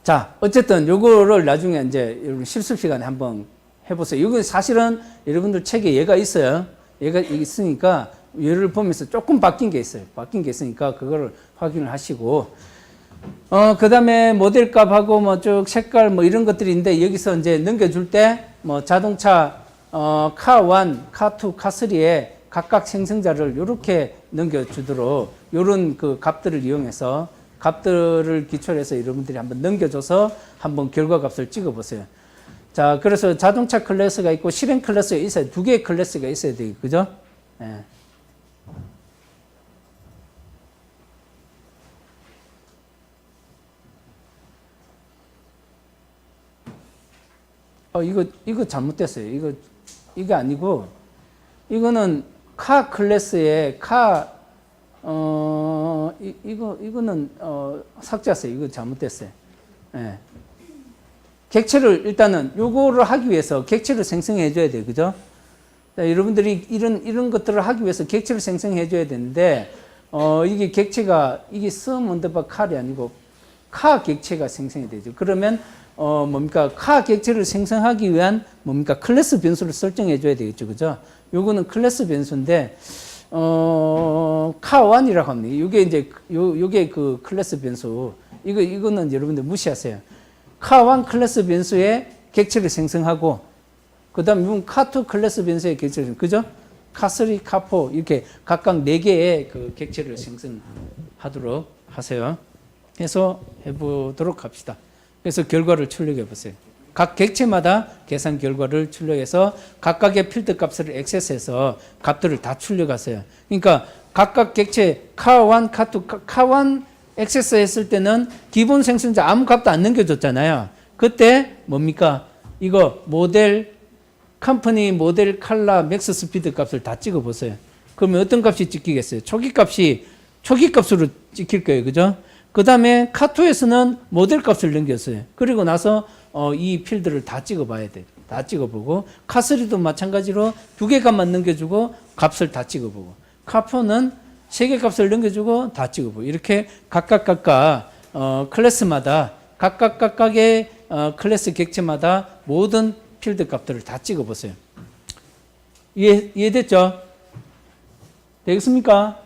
자, 어쨌든 요거를 나중에 이제 여러분 실습 시간에 한번 해보세요. 이거 사실은 여러분들 책에 얘가 있어요. 얘가 있으니까 얘를 보면서 조금 바뀐 게 있어요. 바뀐 게 있으니까 그거를 확인을 하시고, 그 다음에 모델 값하고 뭐 쭉 색깔 뭐 이런 것들이 있는데, 여기서 이제 넘겨줄 때 뭐 자동차 카1, 카2, 카3에 각각 생성자를 이렇게 넘겨주도록 이런 그 값들을 이용해서 값들을 기초로 해서 여러분들이 한번 넘겨줘서 한번 결과값을 찍어보세요. 자, 그래서 자동차 클래스가 있고 실행 클래스가 있어요. 2개의 클래스가 있어야 돼요. 그죠? 예. 이거 잘못됐어요. 이게 아니고, 이거는 카 클래스에 이거는 삭제했어요. 이거 잘못됐어요. 예. 객체를 일단은 요거를 하기 위해서 객체를 생성해 줘야 돼요. 그죠? 자, 여러분들이 이런 것들을 하기 위해서 객체를 생성해 줘야 되는데, 이게 객체가, 이게 sum 언더바 칼이 아니고 카 객체가 생성이 되죠. 그러면 뭡니까? 카 객체를 생성하기 위한 뭡니까? 클래스 변수를 설정해 줘야 되겠죠. 그죠? 요거는 클래스 변수인데, 카1이라고 합니다. 요게 이제, 요게 그 클래스 변수. 이거는 여러분들 무시하세요. 카1 클래스 변수에 객체를 생성하고, 그 다음 이건 카2 클래스 변수에 객체를, 그죠? 카3, 카4 이렇게 각각 4개의 그 객체를 생성하도록 하세요. 해서 해보도록 합시다. 그래서 결과를 출력해 보세요. 각 객체마다 계산 결과를 출력해서 각각의 필드 값을 액세스해서 값들을 다 출력하세요. 그러니까 각각 객체 카1, 카2, 카1 액세스 했을 때는 기본 생성자 아무 값도 안 넘겨줬잖아요. 그때 뭡니까? 이거 모델 컴퍼니, 모델, 컬러, 맥스 스피드 값을 다 찍어 보세요. 그러면 어떤 값이 찍히겠어요? 초기 값으로 찍힐 거예요. 그죠? 그 다음에 카투에서는 모델 값을 넘겼어요. 그리고 나서 이 필드를 다 찍어 봐야 돼요. 다 찍어 보고, 카스리도 마찬가지로 2개 값만 넘겨주고 값을 다 찍어 보고, 카포는 3개 값을 넘겨주고 다 찍어 보고, 이렇게 각각 클래스마다 각각의 클래스 객체마다 모든 필드 값들을 다 찍어 보세요. 이해됐죠? 되겠습니까?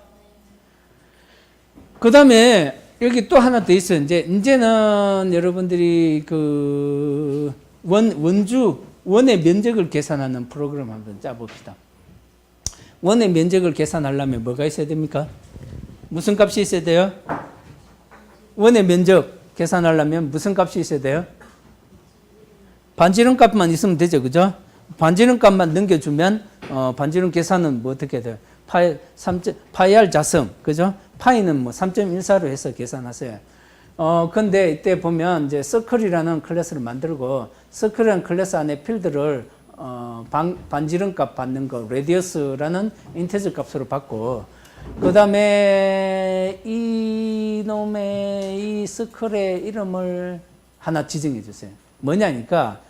그 다음에 여기 또 하나 더 있어요. 이제는 여러분들이 그 원의 면적을 계산하는 프로그램 한번 짜봅시다. 원의 면적을 계산하려면 뭐가 있어야 됩니까? 무슨 값이 있어야 돼요? 원의 면적 계산하려면 무슨 값이 있어야 돼요? 반지름 값만 있으면 되죠. 그죠? 반지름 값만 넘겨주면 반지름 계산은 뭐 어떻게 돼요? 파이 r 자성, 그죠? 파이는 뭐 3.14로 해서 계산하세요. 근데 이때 보면 이제 서클이라는 클래스를 만들고, 서클이라는 클래스 안에 필드를 반지름 값 받는 거, 레디어스라는 인테저 값으로 받고, 그 다음에 이놈의 이 서클의 이름을 하나 지정해 주세요. 뭐냐니까,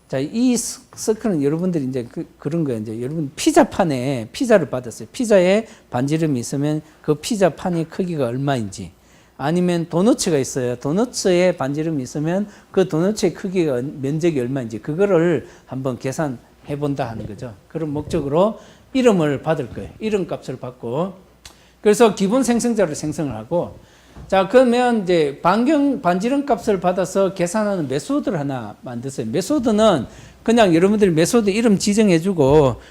자, 이 서클은 여러분들이 이제 그런 거예요. 이제 여러분 피자판에 피자를 받았어요. 피자에 반지름이 있으면 그 피자판의 크기가 얼마인지, 아니면 도너츠가 있어요. 도너츠에 반지름이 있으면 그 도너츠의 크기가 면적이 얼마인지, 그거를 한번 계산해 본다 하는 거죠. 그런 목적으로 이름을 받을 거예요. 이름 값을 받고, 그래서 기본 생성자를 생성을 하고, 자, 그러면 이제 반지름 값을 받아서 계산하는 메소드를 하나 만드세요. 메소드는 그냥 여러분들이 메소드 이름 지정해주고,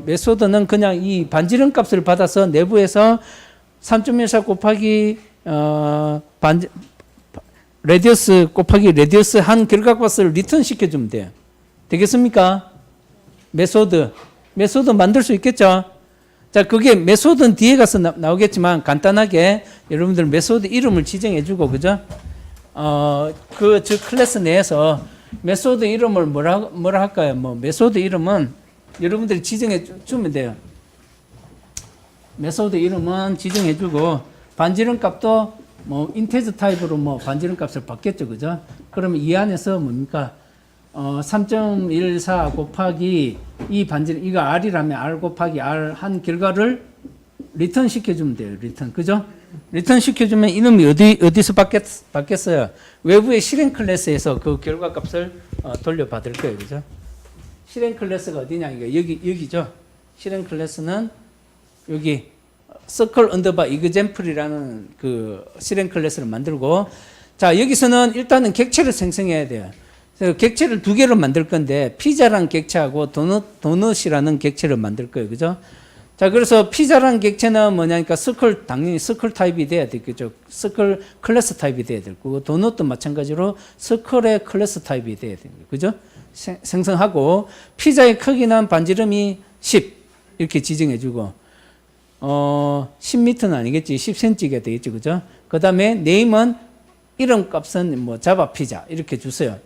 메소드는 그냥 이 반지름 값을 받아서 내부에서 3.14 곱하기, 레디어스 곱하기 레디어스 한 결과값을 리턴 시켜주면 돼요. 되겠습니까? 메소드 만들 수 있겠죠? 자, 그게 메소드는 뒤에 가서 나오겠지만, 간단하게 여러분들 메소드 이름을 지정해주고, 그죠? 저 클래스 내에서 메소드 이름을 뭐라 할까요? 뭐, 메소드 이름은 여러분들이 지정해 주면 돼요. 메소드 이름은 지정해주고, 반지름 값도 뭐, 인테저 타입으로 뭐, 반지름 값을 받겠죠, 그죠? 그러면 이 안에서 뭡니까? 3.14 곱하기 이 반지름, 이거 R이라면 R 곱하기 R 한 결과를 리턴 시켜주면 돼요. 리턴. 그죠? 리턴 시켜주면 이놈이 어디서 받겠어요? 외부의 실행 클래스에서 그 결과 값을 돌려받을 거예요. 그죠? 실행 클래스가 어디냐? 여기죠? 실행 클래스는 여기 서클 언더바 이그젠플이라는 그 실행 클래스를 만들고, 자, 여기서는 일단은 객체를 생성해야 돼요. 객체를 2개로 만들 건데, 피자라는 객체하고 도넛이라는 객체를 만들 거예요. 그죠? 자, 그래서 피자라는 객체는 뭐냐니까 당연히 서클 타입이 돼야 되겠죠. 서클 클래스 타입이 돼야 될 거고, 도넛도 마찬가지로 서클의 클래스 타입이 돼야 되는 거예요. 그죠? 생성하고, 피자의 크기는 반지름이 10 이렇게 지정해 주고, 10m는 아니겠지. 10cm가 되겠죠. 그죠? 그 다음에 네임은 이름 값은 뭐 자바 피자 이렇게 주세요.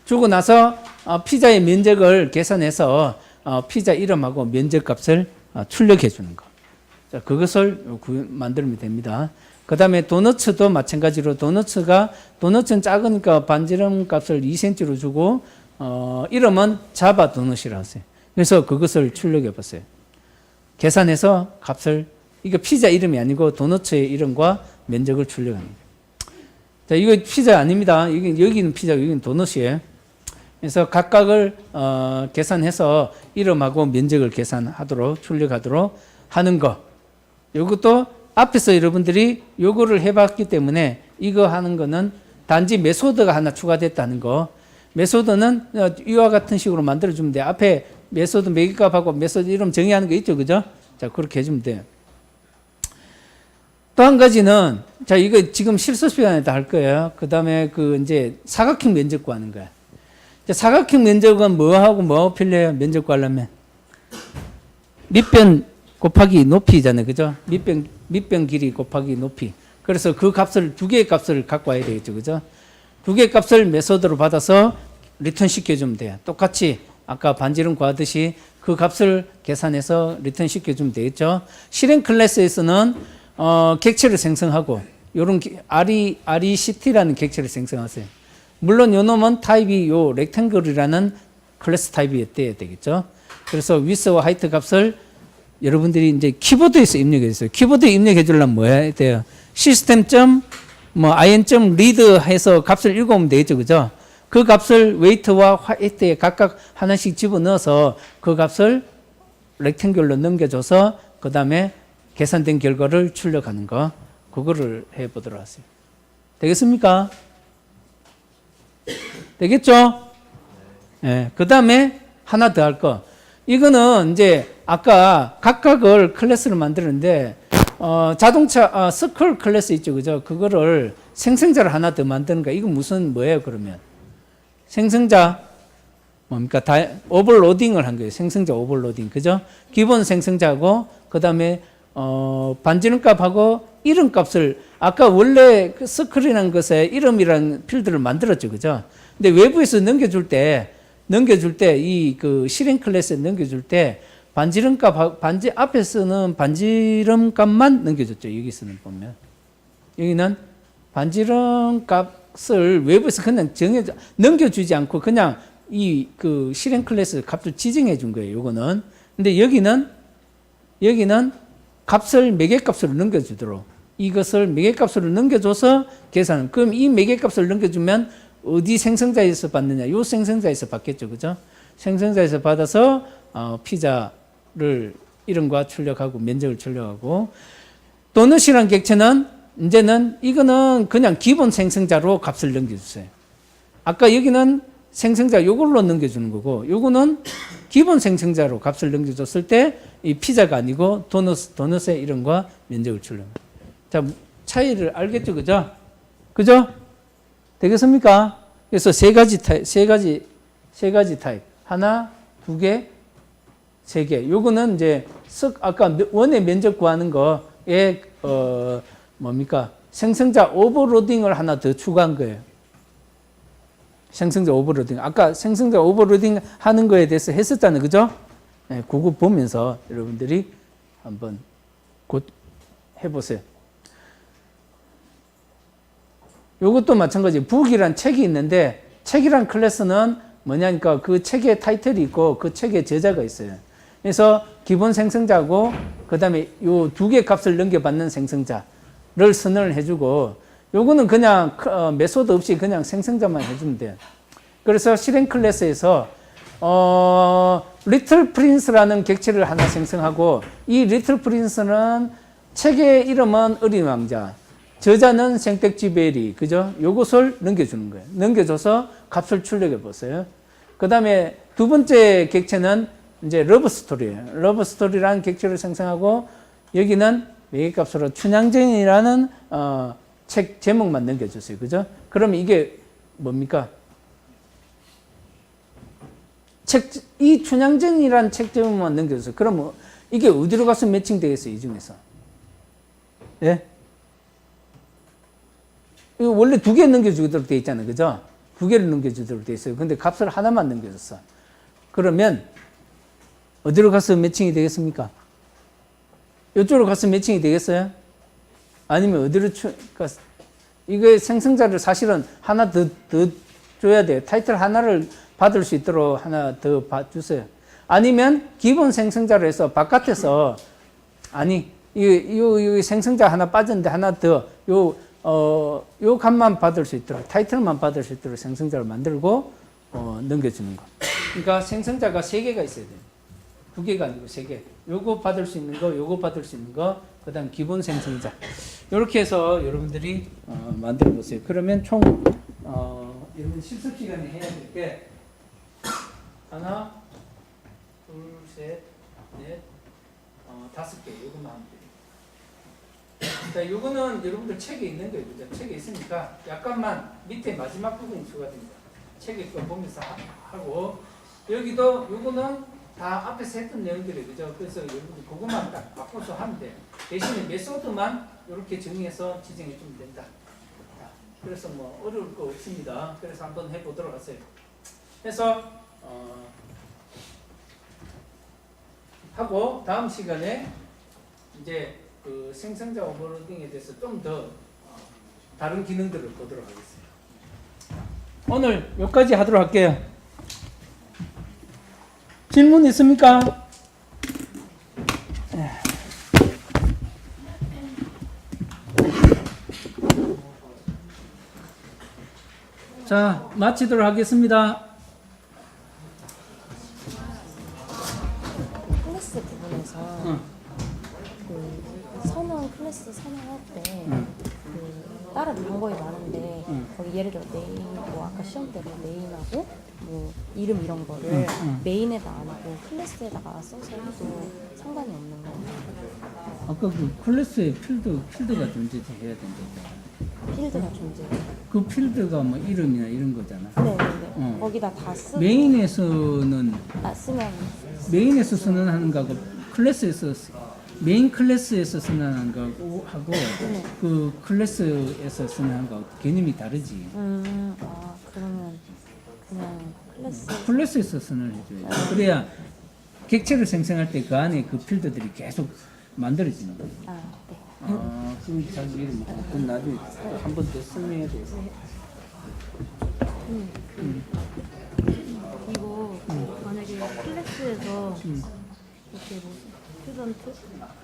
주고 나서 피자의 면적을 계산해서 피자 이름하고 면적 값을 출력해 주는 거. 자, 그것을 만들면 됩니다. 그 다음에 도너츠도 마찬가지로 도너츠는 작으니까 반지름 값을 2cm로 주고, 이름은 자바 도넛이라고 하세요. 그래서 그것을 출력해 보세요. 계산해서 값을, 이거 피자 이름이 아니고 도너츠의 이름과 면적을 출력합니다. 자, 이거 피자 아닙니다. 여기는 피자, 여기는 도넛이에요. 그래서 각각을 계산해서 이름하고 면적을 계산하도록 출력하도록 하는 거. 이것도 앞에서 여러분들이 요거를 해봤기 때문에 이거 하는 거는 단지 메소드가 하나 추가됐다는 거. 메소드는 이와 같은 식으로 만들어주면 돼요. 앞에 메소드 매기값하고 메소드 이름 정의하는 거 있죠, 그죠? 자, 그렇게 해주면 돼요. 또 한 가지는, 자, 이거 지금 실습 시간에 다 할 거예요. 그 다음에 이제 사각형 면적 구하는 거야. 사각형 면적은 뭐하고 필요해요? 면적 구하려면 밑변 곱하기 높이잖아요, 그죠? 밑변 길이 곱하기 높이. 그래서 그 값을 2개의 값을 갖고 와야 되겠죠, 그죠? 2개의 값을 메소드로 받아서 리턴 시켜주면 돼요. 똑같이 아까 반지름 구하듯이 그 값을 계산해서 리턴 시켜주면 되겠죠. 실행 클래스에서는 객체를 생성하고 요런 RECT라는 객체를 생성하세요. 물론 요 놈은 타입이 요 렉탱글이라는 클래스 타입이어야 되겠죠. 그래서 width와 height 값을 여러분들이 이제 키보드에서 입력해 주세요. 키보드에 입력해 주려면 뭐 해야 돼요? 시스템 in.read 해서 값을 읽어오면 되겠죠. 그죠? 그 값을 weight와 height에 각각 하나씩 집어넣어서 그 값을 렉탱글로 넘겨줘서 그 다음에 계산된 결과를 출력하는 거, 그거를 해보도록 하세요. 되겠습니까? 되겠죠? 예. 그 다음에 하나 더 할 거. 이거는 이제 아까 각각을 클래스를 만드는데, 자동차, 스컬 클래스 있죠. 그죠? 그거를 생성자를 하나 더 만드는 거. 이건 무슨, 뭐예요, 그러면? 생성자, 뭡니까? 오버로딩을 한 거예요. 생성자 오버로딩. 그죠? 기본 생성자고, 그 다음에, 반지름 값하고 이름 값을, 아까 원래 그 스컬이라는 것에 이름이라는 필드를 만들었죠. 그죠? 근데 외부에서 넘겨줄 때 이 그 실행 클래스에 넘겨줄 때 반지름 값, 반지 앞에서는 반지름 값만 넘겨줬죠. 여기서는 보면. 여기는 반지름 값을 외부에서 그냥 넘겨주지 않고 그냥 이 그 실행 클래스 값을 지정해 준 거예요. 요거는. 근데 여기는 값을 매개값으로 넘겨주도록 이것을 매개값으로 넘겨줘서 계산을. 그럼 이 매개값을 넘겨주면 어디 생성자에서 받느냐? 요 생성자에서 받겠죠. 그죠? 생성자에서 받아서 피자를 이름과 출력하고 면적을 출력하고 도넛이란 객체는 이제는 이거는 그냥 기본 생성자로 값을 넘겨주세요. 아까 여기는 생성자 요걸로 넘겨주는 거고 요거는 기본 생성자로 값을 넘겨줬을 때 이 피자가 아니고 도넛의 이름과 면적을 출력합니다. 자, 차이를 알겠죠? 그죠? 그죠? 되겠습니까? 그래서 세 가지 타입. 하나, 두 개, 세 개. 요거는 이제 아까 원의 면적 구하는 거에 뭡니까? 생성자 오버로딩을 하나 더 추가한 거예요. 생성자 오버로딩. 아까 생성자 오버로딩 하는 거에 대해서 했었잖아요. 그죠? 네, 그거 보면서 여러분들이 한번 곧 해보세요. 요것도 마찬가지. 북이란 책이 있는데 책이란 클래스는 뭐냐니까 그 책의 타이틀이 있고 그 책의 저자가 있어요. 그래서 기본 생성자고 그 다음에 요 두 개 값을 넘겨받는 생성자를 선언을 해주고 요거는 그냥 메소드 없이 그냥 생성자만 해주면 돼요. 그래서 실행 클래스에서 리틀 프린스라는 객체를 하나 생성하고 이 리틀 프린스는 책의 이름은 어린 왕자, 저자는 생텍쥐 베리, 그죠? 요것을 넘겨주는 거예요. 넘겨줘서 값을 출력해 보세요. 그 다음에 두 번째 객체는 이제 러브 스토리예요. 러브 스토리라는 객체를 생성하고 여기는 매개값으로 춘향전이라는 책 제목만 넘겨주세요. 그죠? 그러면 이게 뭡니까? 이 춘향전이라는 책 제목만 넘겨주세요. 그러면 이게 어디로 가서 매칭되겠어요? 이 중에서. 예? 이거 원래 두 개 넘겨주도록 돼 있잖아요. 그죠? 두 개를 넘겨주도록 돼 있어요. 근데 값을 하나만 넘겨줬어. 그러면 어디로 가서 매칭이 되겠습니까? 이쪽으로 가서 매칭이 되겠어요? 아니면 어디로 이거 생성자를 사실은 하나 더 줘야 돼요. 타이틀 하나를 받을 수 있도록 하나 더 주세요. 아니면 기본 생성자로 해서 바깥에서 이 생성자 하나 빠졌는데 하나 더 요 값만 받을 수 있도록 타이틀만 받을 수 있도록 생성자를 만들고 넘겨주는 거. 그러니까 생성자가 3개가 있어야 돼요. 2개가 아니고 3개. 요거 받을 수 있는 거, 요거 받을 수 있는 거, 그 다음 기본 생성자. 이렇게 해서 여러분들이 만들어 보세요. 그러면 총 여러분 실습 시간에 해야 될 게 하나, 둘, 셋, 넷, 5개. 요것만 하면 돼요. 자, 요거는 여러분들 책에 있는 거예요. 그죠? 책에 있으니까 약간만 밑에 마지막 부분이 추가됩니다. 책에 거 보면서 하고 여기도 요거는 다 앞에서 했던 내용들이에요. 그죠? 그래서 여러분들 그것만 딱 바꿔서 하면 돼요. 대신에 메소드만 이렇게 정의해서 지정해 주면 된다. 그래서 뭐 어려울 거 없습니다. 그래서 한번 해보도록 하세요. 그래서 하고 다음 시간에 이제 그 생성자 오버로딩에 대해서 좀 더 다른 기능들을 보도록 하겠습니다. 오늘 여기까지 하도록 할게요. 질문 있습니까? 자, 마치도록 하겠습니다. 클래스 부분에서 응. 그 선언 클래스 선언할 때 응. 그 다른 방법이 많은데 응. 거기 예를 들어 네임 뭐 아까 시험 때 네임하고 뭐 이름 이런 거를 응. 메인에다 안 하고 클래스에다가 써서 해도 상관이 없는 거. 아까 그 클래스에 필드가 존재해야 된다. 필드가 존재해요. 그 필드가 뭐 이름이나 이런 거잖아. 네네네. 거기다 다 쓰고 메인에서는 쓰면 메인에서 선언하는 거하고 클래스에서 메인 클래스에서 선언하는 거하고 그 클래스에서 선언하는 거하고 개념이 다르지. 아 그러면 그냥 클래스에서 선언을 해줘야 돼. 그래야 객체를 생성할 때 그 안에 그 필드들이 계속 만들어지는 거야. 네. 아, 그럼 잘 이해를 못해. 그럼 나중에 한 번 더 설명해야 돼. 이거 만약에 클래스에서 이렇게 뭐 스튜던트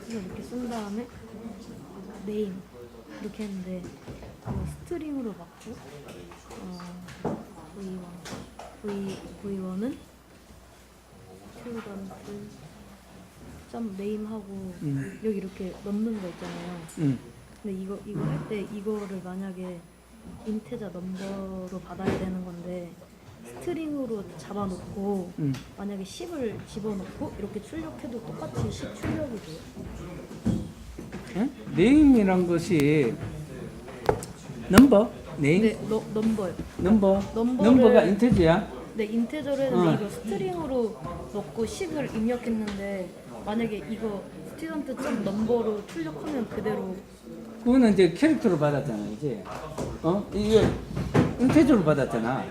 이렇게 쓴 다음에 네임 이렇게 했는데 스트링으로 바꾸고 V1은 스튜던트 점 네임하고 여기 이렇게 넣는 거 있잖아요. 근데 이거 할 때 이거를 만약에 인테저 넘버로 받아야 되는 건데 스트링으로 잡아놓고 만약에 10을 집어넣고 이렇게 출력해도 똑같이 10 출력이 돼요. 응? 네임이란 것이 넘버? 네임? 네, 넘버요. 넘버가 인테저야? 네, 인테저로 했는데 이거 스트링으로 넣고 10을 입력했는데 만약에 이거 스튜던트 점 넘버로 출력하면 그대로 그거는 이제 캐릭터로 받았잖아, 이제. 이거 인테저로 받았잖아.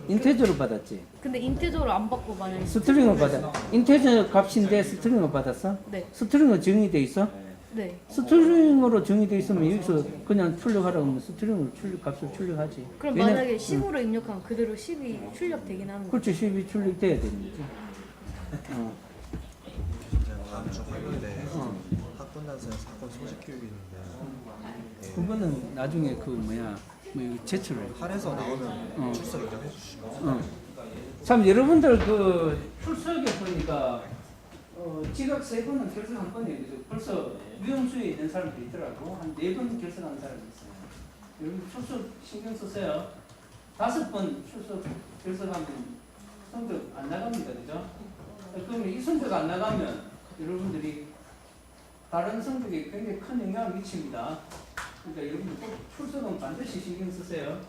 인테저로 받았지. 근데 인테저로 안 받고 만약에 스트링을 받아. 인테저 값인데 스트링을 받았어? 네. 스트링은 정의돼 있어? 네. 스트링으로 정의돼 있으면 여기서 그냥 출력하라고 하면 스트링으로 값을 출력하지. 그럼 왜냐- 만약에 10으로 입력하면 그대로 10이 출력되긴 하는 거예요. 그렇지, 10이 출력돼야 되는 거지. 다음 주 화요일에 학군 단서에서 학군 소식 교육이 있는데 그거는 나중에 그 제출을. 할에서 나오면 출석 인정해 주시고 참 여러분들 그 출석에 보니까 지각 3번은 결석 한 번이에요. 그래서 벌써 위험수에 있는 사람들이 있더라고. 한 4번 결석하는 사람이 있어요. 여러분 출석 신경 쓰세요. 5번 출석 결석하면 성적 안 나갑니다. 그죠? 그러면 이 성적 안 나가면 여러분들이 다른 성적에 굉장히 큰 영향을 미칩니다. 그러니까 여러분 꼭 출석은 반드시 신경 쓰세요.